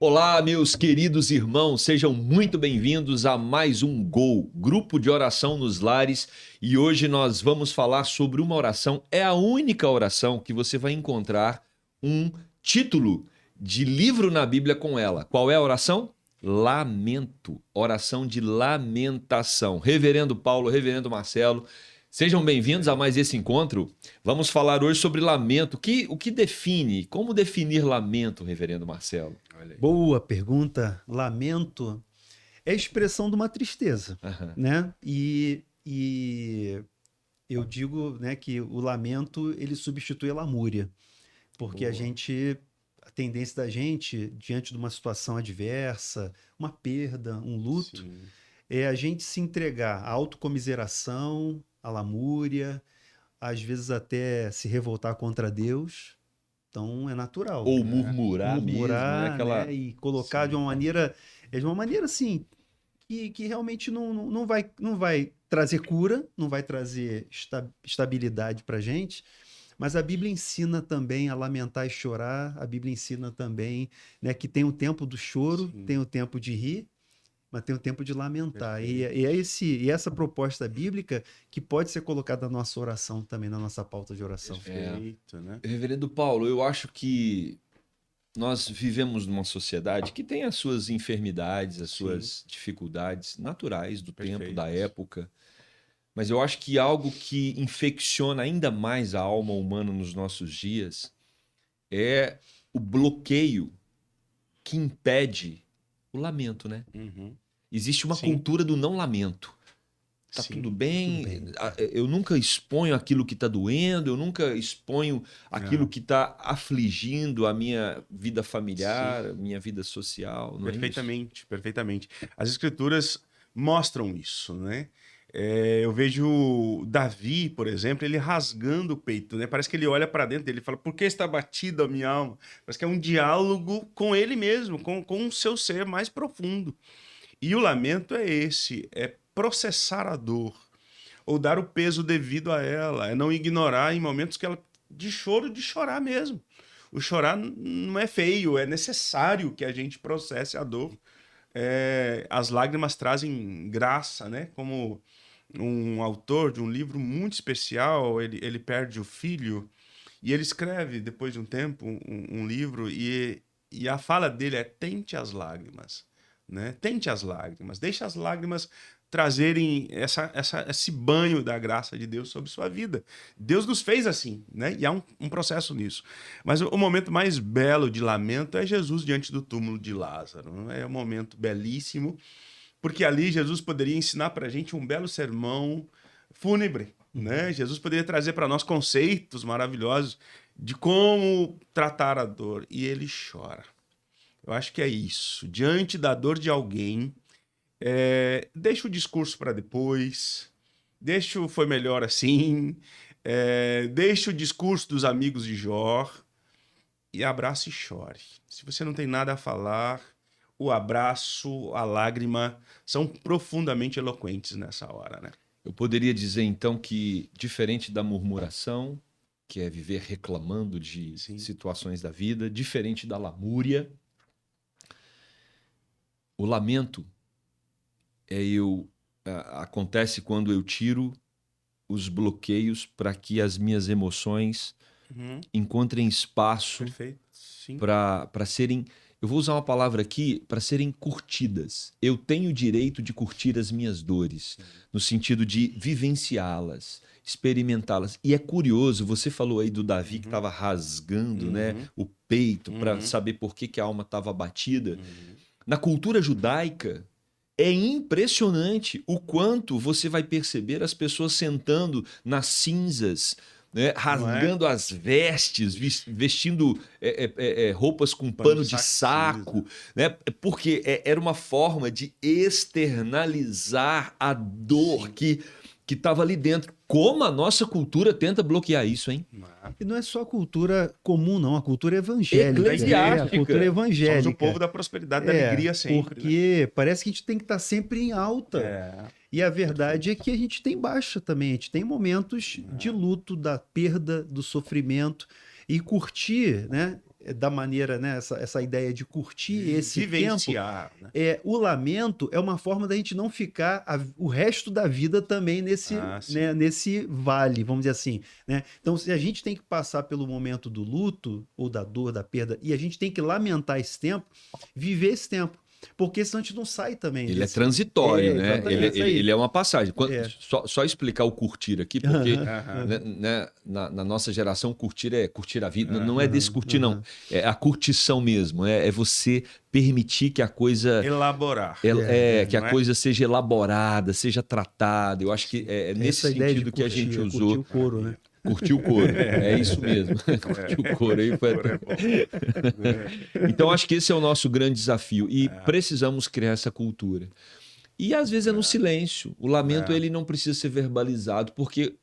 Olá, meus queridos irmãos, sejam muito bem-vindos a mais um GOL, Grupo de Oração nos Lares, e hoje nós vamos falar sobre uma oração, é a única oração que você vai encontrar um título de livro na Bíblia com ela. Qual é a oração? Lamento, oração de lamentação. Reverendo Paulo, Reverendo Marcelo, sejam bem-vindos a mais esse encontro. Vamos falar hoje sobre lamento. O que define, como definir lamento, Reverendo Marcelo? Boa pergunta. Lamento é a expressão de uma tristeza, Aham. né? E eu digo, né, que o lamento ele substitui a lamúria, porque Boa. a tendência da gente diante de uma situação adversa, uma perda, um luto, Sim. é a gente se entregar à autocomiseração, à lamúria, às vezes até se revoltar contra Deus. Então é natural. Ou murmurar mesmo, né? Murmurar, Aquela... né? E colocar Sim. de uma maneira assim, que realmente não vai trazer cura, não vai trazer estabilidade para gente. Mas a Bíblia ensina também a lamentar e chorar. A Bíblia ensina também, né, que tem o tempo do choro, Sim. tem o tempo de rir, mas tem o tempo de lamentar. E Perfeito. é essa proposta bíblica que pode ser colocada na nossa oração também, na nossa pauta de oração. Perfeito, né? Reverendo Paulo, eu acho que nós vivemos numa sociedade que tem as suas enfermidades, as suas dificuldades naturais do tempo, Perfeito. da época. Mas eu acho que algo que infecciona ainda mais a alma humana nos nossos dias é o bloqueio que impede o lamento, né? Uhum. Existe uma Sim. cultura do não lamento. Tá Sim. tudo bem, Tudo bem. eu nunca exponho aquilo que tá doendo, eu nunca exponho aquilo Ah. que tá afligindo a minha vida familiar, a minha vida social, não é isso? Perfeitamente, perfeitamente. As escrituras mostram isso, né? Eu vejo Davi, por exemplo, ele rasgando o peito, né? Parece que ele olha para dentro dele e fala: por que está batida a minha alma? Parece que é um diálogo com ele mesmo, com o seu ser mais profundo. E o lamento é esse, é processar a dor, ou dar o peso devido a ela, é não ignorar em momentos que ela de choro, de chorar mesmo. O chorar não é feio, é necessário que a gente processe a dor. As lágrimas trazem graça, né? Como um autor de um livro muito especial, ele perde o filho e ele escreve, depois de um tempo, um livro e a fala dele é: tente as lágrimas, né? Tente as lágrimas, deixe as lágrimas trazerem esse banho da graça de Deus sobre sua vida. Deus nos fez assim, né? E há um processo nisso. Mas o momento mais belo de lamento é Jesus diante do túmulo de Lázaro. É um momento belíssimo, porque ali Jesus poderia ensinar para a gente um belo sermão fúnebre, né? Jesus poderia trazer para nós conceitos maravilhosos de como tratar a dor. E ele chora. Eu acho que é isso. Diante da dor de alguém, deixa o discurso para depois, deixa o foi melhor assim, deixa o discurso dos amigos de Jó e abraça e chore. Se você não tem nada a falar, o abraço, a lágrima são profundamente eloquentes nessa hora, né? Eu poderia dizer então que, diferente da murmuração, que é viver reclamando de Sim. situações da vida, diferente da lamúria, o lamento acontece quando eu tiro os bloqueios para que as minhas emoções Uhum. encontrem espaço Perfeito. Sim. para serem, eu vou usar uma palavra aqui, para serem curtidas. Eu tenho o direito de curtir as minhas dores, no sentido de vivenciá-las, experimentá-las. E é curioso, você falou aí do Davi que estava rasgando, né, o peito para saber por que a alma estava abatida. Na cultura judaica, é impressionante o quanto você vai perceber as pessoas sentando nas cinzas, né, rasgando as vestes, vestindo roupas com pano de saco, né, porque era uma forma de externalizar a dor que estava ali dentro. Como a nossa cultura tenta bloquear isso, hein? E não é só a cultura comum, não, a cultura evangélica. Eclesiástica. A cultura evangélica. Somos o povo da prosperidade, da alegria sempre. Porque parece que a gente tem que estar sempre em alta. E a verdade é que a gente tem baixa também. A gente tem momentos de luto, da perda, do sofrimento. E curtir, né? da maneira, né, essa ideia de curtir esse tempo, Vivenciar, né? o lamento é uma forma da gente não ficar o resto da vida também nesse, sim. né, nesse vale, vamos dizer assim, né? Então, se a gente tem que passar pelo momento do luto ou da dor, da perda, e a gente tem que lamentar esse tempo, viver esse tempo. Porque senão a gente não sai também Ele desse... é transitório, né? exatamente, isso aí. Ele é uma passagem. É. Só explicar o curtir aqui, porque Aham. né, na nossa geração, curtir é curtir a vida. Não é desse curtir, não. É a curtição mesmo. É você permitir que a coisa... Elaborar. que a não é? coisa seja elaborada, seja tratada. Eu acho que é nesse Essa ideia de sentido que a gente curtir usou. o couro, né? Curtir o couro. É isso mesmo. Curtir o couro aí foi... Agora é bom. Então, acho que esse é o nosso grande desafio. E precisamos criar essa cultura. E às vezes é no silêncio. O lamento ele não precisa ser verbalizado, porque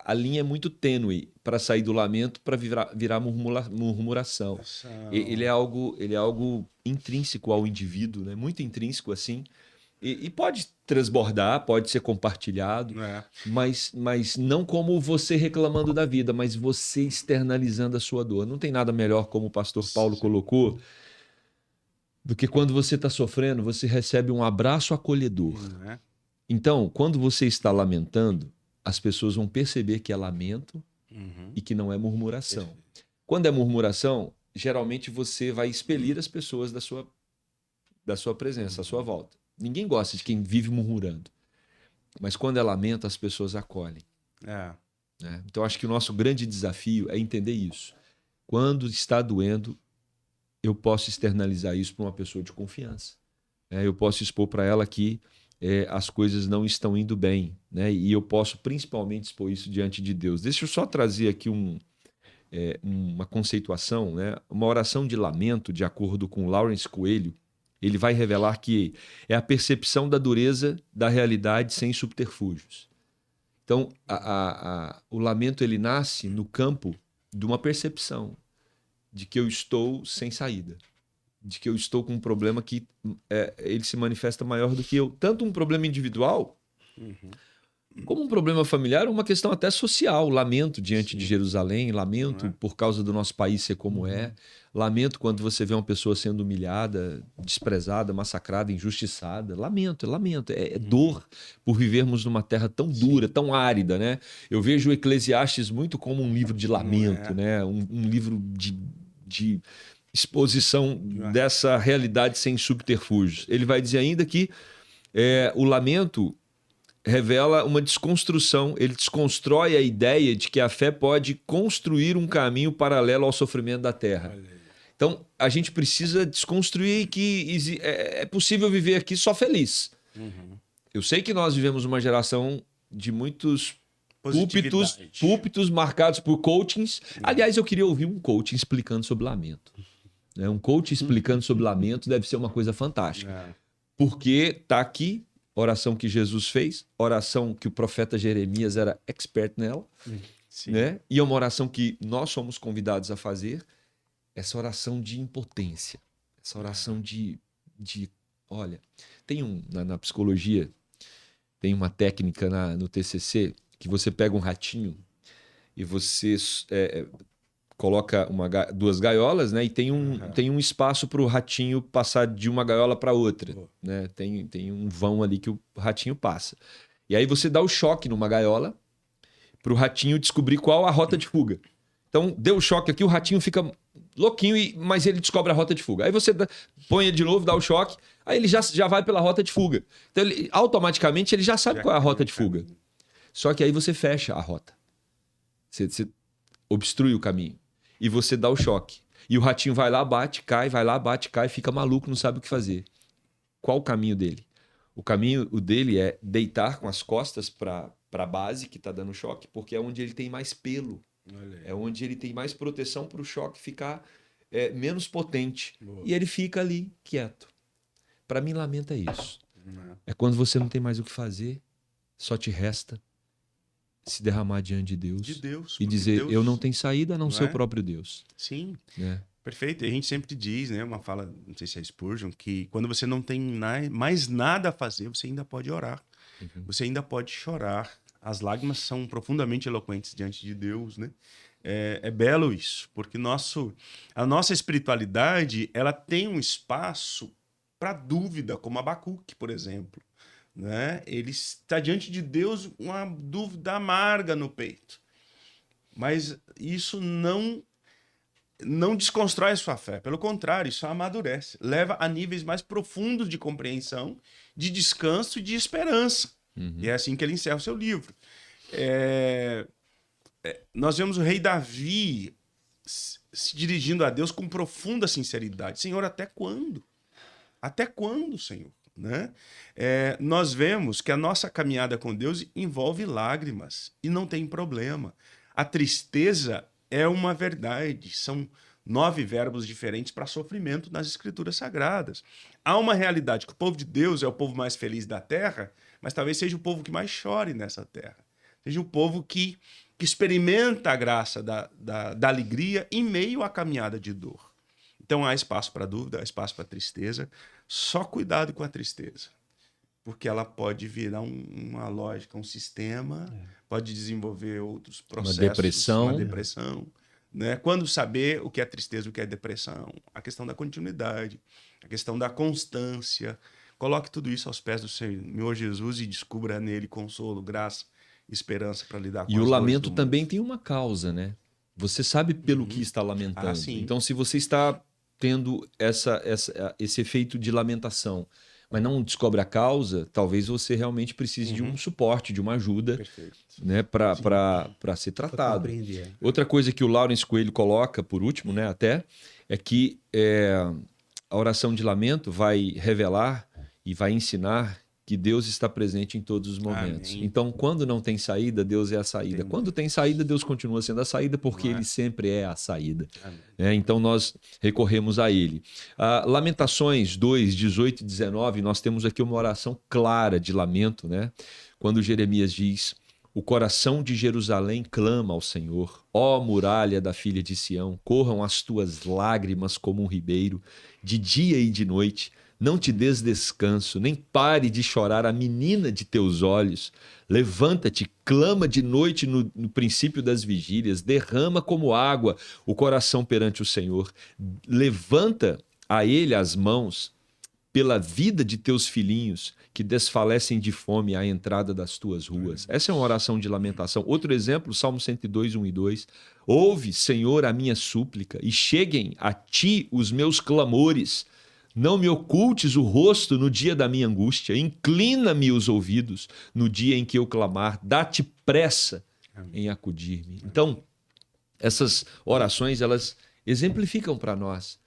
a linha é muito tênue para sair do lamento para virar murmuração. Ele é algo intrínseco ao indivíduo, né? Muito intrínseco assim. E pode transbordar, pode ser compartilhado, mas não como você reclamando da vida, mas você externalizando a sua dor. Não tem nada melhor, como o pastor Paulo colocou, do que quando você está sofrendo, você recebe um abraço acolhedor. Então, quando você está lamentando, as pessoas vão perceber que é lamento e que não é murmuração. Quando é murmuração, geralmente você vai expelir as pessoas da sua presença, à sua volta. Ninguém gosta de quem vive murmurando. Mas quando é lamento, as pessoas acolhem. Né? Então, acho que o nosso grande desafio é entender isso. Quando está doendo, eu posso externalizar isso para uma pessoa de confiança. Eu posso expor para ela que as coisas não estão indo bem. Né? E eu posso principalmente expor isso diante de Deus. Deixa eu só trazer aqui uma conceituação. Né? Uma oração de lamento, de acordo com Lawrence Coelho, ele vai revelar que é a percepção da dureza da realidade sem subterfúgios. Então, o lamento ele nasce no campo de uma percepção de que eu estou sem saída, de que eu estou com um problema que ele se manifesta maior do que eu. Tanto um problema individual, como um problema familiar, uma questão até social. Lamento diante de Jerusalém, lamento por causa do nosso país ser como é, lamento quando você vê uma pessoa sendo humilhada, desprezada, massacrada, injustiçada. Lamento, é dor por vivermos numa terra tão dura, tão árida, né? Eu vejo o Eclesiastes muito como um livro de lamento, né? Um livro de exposição dessa realidade sem subterfúgios. Ele vai dizer ainda que o lamento revela uma desconstrução, ele desconstrói a ideia de que a fé pode construir um caminho paralelo ao sofrimento da terra. Então, a gente precisa desconstruir que é possível viver aqui só feliz. Eu sei que nós vivemos uma geração de muitos púlpitos marcados por coachings. Aliás, eu queria ouvir um coaching explicando sobre lamento. Um coach explicando sobre lamento deve ser uma coisa fantástica. Porque está aqui oração que Jesus fez, oração que o profeta Jeremias era expert nela, né? E é uma oração que nós somos convidados a fazer, essa oração de impotência, essa oração de olha, tem na psicologia, tem uma técnica no TCC que você pega um ratinho e você coloca duas gaiolas, né? E tem um espaço para o ratinho passar de uma gaiola para outra, né? Tem um vão ali que o ratinho passa. E aí você dá o choque numa gaiola para o ratinho descobrir qual a rota de fuga. Então, deu o choque aqui, o ratinho fica louquinho, mas ele descobre a rota de fuga. Aí você põe ele de novo, dá o choque, aí ele já vai pela rota de fuga. Então, automaticamente, ele já sabe qual é a rota de fuga. Só que aí você fecha a rota. Você obstrui o caminho. E você dá o choque. E o ratinho vai lá, bate, cai, fica maluco, não sabe o que fazer. Qual o caminho dele? O caminho dele é deitar com as costas para a base que está dando choque, porque é onde ele tem mais pelo. É onde ele tem mais proteção para o choque ficar menos potente. E ele fica ali, quieto. Para mim, lamento é isso. É quando você não tem mais o que fazer, só te resta se derramar diante de Deus e dizer, eu não tenho saída a não ser o próprio Deus. Sim, perfeito. E a gente sempre diz, né, uma fala, não sei se é Spurgeon, que quando você não tem mais nada a fazer, você ainda pode orar. Você ainda pode chorar. As lágrimas são profundamente eloquentes diante de Deus, né? É belo isso, porque a nossa espiritualidade, ela tem um espaço para dúvida, como Abacuque, por exemplo, né? Ele está diante de Deus uma dúvida amarga no peito. Mas isso não desconstrói a sua fé. Pelo contrário, isso a amadurece. Leva a níveis mais profundos de compreensão, de descanso e de esperança. E é assim que ele encerra o seu livro. Nós vemos o rei Davi se dirigindo a Deus com profunda sinceridade. Senhor, até quando? Até quando, Senhor? Né? Nós vemos que a nossa caminhada com Deus envolve lágrimas e não tem problema. A tristeza é uma verdade. São 9 verbos diferentes para sofrimento nas Escrituras Sagradas. Há uma realidade que o povo de Deus é o povo mais feliz da terra, mas talvez seja o povo que mais chore nessa terra. Seja o povo que experimenta a graça da alegria em meio à caminhada de dor. Então há espaço para dúvida, há espaço para tristeza. Só cuidado com a tristeza, porque ela pode virar uma lógica, um sistema, pode desenvolver outros processos, uma depressão. Né? Quando saber o que é tristeza, o que é depressão, a questão da continuidade, a questão da constância. Coloque tudo isso aos pés do Senhor Jesus e descubra nele consolo, graça, esperança para lidar com as E o dores lamento do também mundo. tem uma causa, né? Você sabe pelo que está lamentando. Sim. Então, se você está tendo esse efeito de lamentação, mas não descobre a causa, talvez você realmente precise de um suporte, de uma ajuda, né, para ser tratado. Outra coisa que o Lawrence Coelho coloca, por último, né, até, é que a oração de lamento vai revelar e vai ensinar que Deus está presente em todos os momentos. Amém. Então, quando não tem saída, Deus é a saída. Quando tem saída, Deus continua sendo a saída, porque Ele sempre é a saída. Então, nós recorremos a Ele. Lamentações 2, 18 e 19, nós temos aqui uma oração clara de lamento, né? Quando Jeremias diz: o coração de Jerusalém clama ao Senhor. Ó muralha da filha de Sião, corram as tuas lágrimas como um ribeiro, de dia e de noite. Não te des descanso, nem pare de chorar a menina de teus olhos. Levanta-te, clama de noite no princípio das vigílias, derrama como água o coração perante o Senhor. Levanta a ele as mãos pela vida de teus filhinhos que desfalecem de fome à entrada das tuas ruas. Essa é uma oração de lamentação. Outro exemplo, Salmo 102, 1 e 2. Ouve, Senhor, a minha súplica e cheguem a ti os meus clamores. Não me ocultes o rosto no dia da minha angústia. Inclina-me os ouvidos no dia em que eu clamar. Dá-te pressa em acudir-me. Então, essas orações, elas exemplificam para nós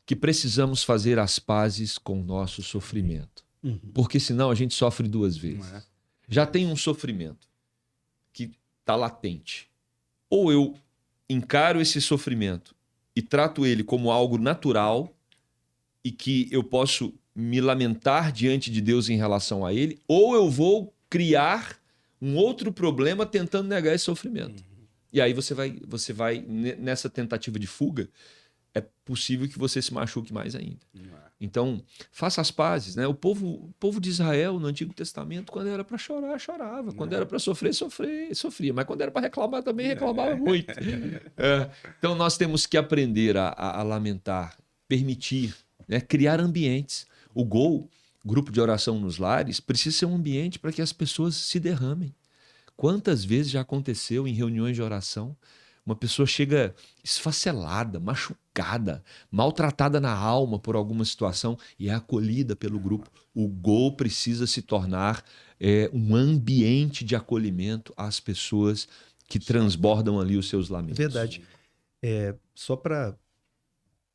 que precisamos fazer as pazes com o nosso sofrimento. Porque senão a gente sofre 2 vezes. Já tem um sofrimento que está latente. Ou eu encaro esse sofrimento e trato ele como algo natural e que eu posso me lamentar diante de Deus em relação a ele, ou eu vou criar um outro problema tentando negar esse sofrimento. E aí você vai nessa tentativa de fuga, é possível que você se machuque mais ainda. Então, faça as pazes, né? O povo de Israel, no Antigo Testamento, quando era para chorar, chorava. Quando era para sofrer, sofria. Mas quando era para reclamar, também reclamava muito. Então, nós temos que aprender a lamentar, permitir, né? Criar ambientes. O GOL, Grupo de Oração nos Lares, precisa ser um ambiente para que as pessoas se derramem. Quantas vezes já aconteceu em reuniões de oração, uma pessoa chega esfacelada, machucada, maltratada na alma por alguma situação e é acolhida pelo grupo. O GOL precisa se tornar um ambiente de acolhimento às pessoas que transbordam ali os seus lamentos. Verdade. Só para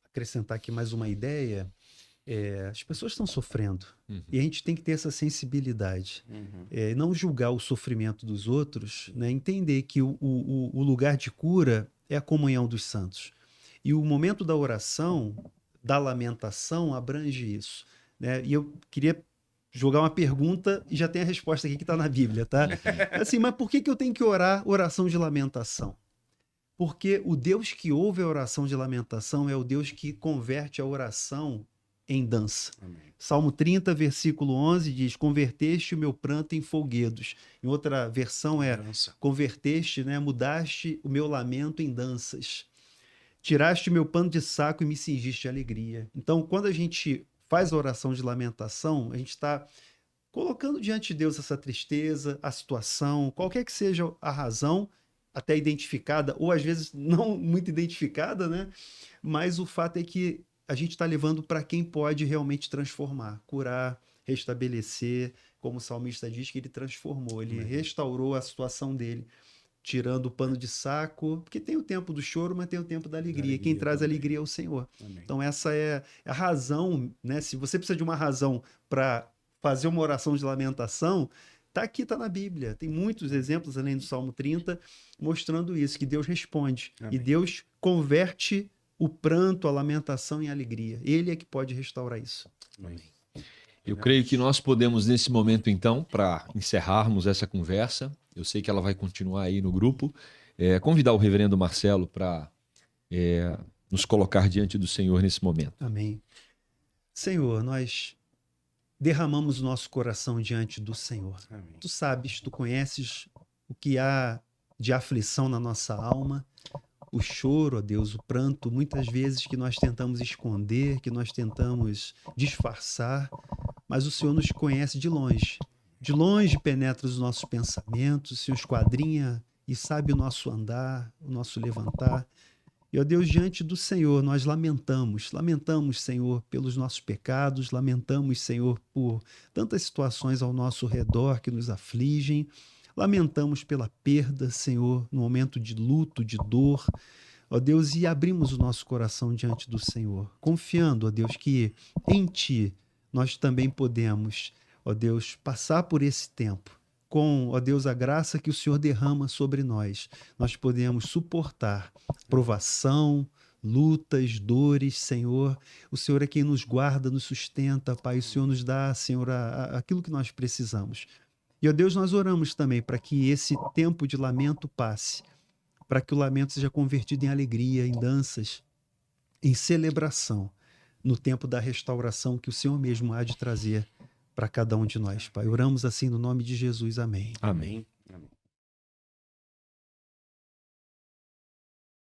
acrescentar aqui mais uma ideia, as pessoas estão sofrendo e a gente tem que ter essa sensibilidade, não julgar o sofrimento dos outros, né? Entender que o lugar de cura é a comunhão dos santos e o momento da oração, da lamentação abrange isso, né? E eu queria jogar uma pergunta e já tem a resposta aqui que está na Bíblia, tá? Assim, mas por que eu tenho que orar oração de lamentação? Porque o Deus que ouve a oração de lamentação é o Deus que converte a oração em dança. Salmo 30, versículo 11 diz: converteste o meu pranto em folguedos. Em outra versão Dança. converteste, né, mudaste o meu lamento em danças. Tiraste o meu pano de saco e me cingiste de alegria. Então, quando a gente faz a oração de lamentação, a gente está colocando diante de Deus essa tristeza, a situação, qualquer que seja a razão, até identificada, ou às vezes não muito identificada, né? Mas o fato é que a gente está levando para quem pode realmente transformar, curar, restabelecer, como o salmista diz que ele transformou, ele restaurou a situação dele, tirando o pano de saco, porque tem o tempo do choro, mas tem o tempo da alegria. Quem traz também. alegria é o Senhor. Amém. Então essa é a razão, né? Se você precisa de uma razão para fazer uma oração de lamentação, tá aqui, tá na Bíblia. Tem muitos exemplos, além do Salmo 30, mostrando isso, que Deus responde. Amém. E Deus converte o pranto, a lamentação em alegria. Ele é que pode restaurar isso. Amém. Eu creio que nós podemos, nesse momento, então, para encerrarmos essa conversa, eu sei que ela vai continuar aí no grupo, convidar o reverendo Marcelo para nos colocar diante do Senhor nesse momento. Amém. Senhor, nós derramamos o nosso coração diante do Senhor. Amém. Tu sabes, tu conheces o que há de aflição na nossa alma, o choro, ó Deus, o pranto, muitas vezes que nós tentamos esconder, que nós tentamos disfarçar, mas o Senhor nos conhece de longe. De longe penetra os nossos pensamentos, o Senhor esquadrinha e sabe o nosso andar, o nosso levantar. E, ó Deus, diante do Senhor, nós lamentamos, Senhor, pelos nossos pecados, lamentamos, Senhor, por tantas situações ao nosso redor que nos afligem, lamentamos pela perda, Senhor, no momento de luto, de dor, ó Deus, e abrimos o nosso coração diante do Senhor, confiando, ó Deus, que em Ti nós também podemos, ó Deus, passar por esse tempo, com, ó Deus, a graça que o Senhor derrama sobre nós. Nós podemos suportar provação, lutas, dores, Senhor. O Senhor é quem nos guarda, nos sustenta, Pai. O Senhor nos dá, Senhor, aquilo que nós precisamos. E, ó Deus, nós oramos também para que esse tempo de lamento passe, para que o lamento seja convertido em alegria, em danças, em celebração, no tempo da restauração que o Senhor mesmo há de trazer para cada um de nós, Pai. Oramos assim no nome de Jesus. Amém. Amém.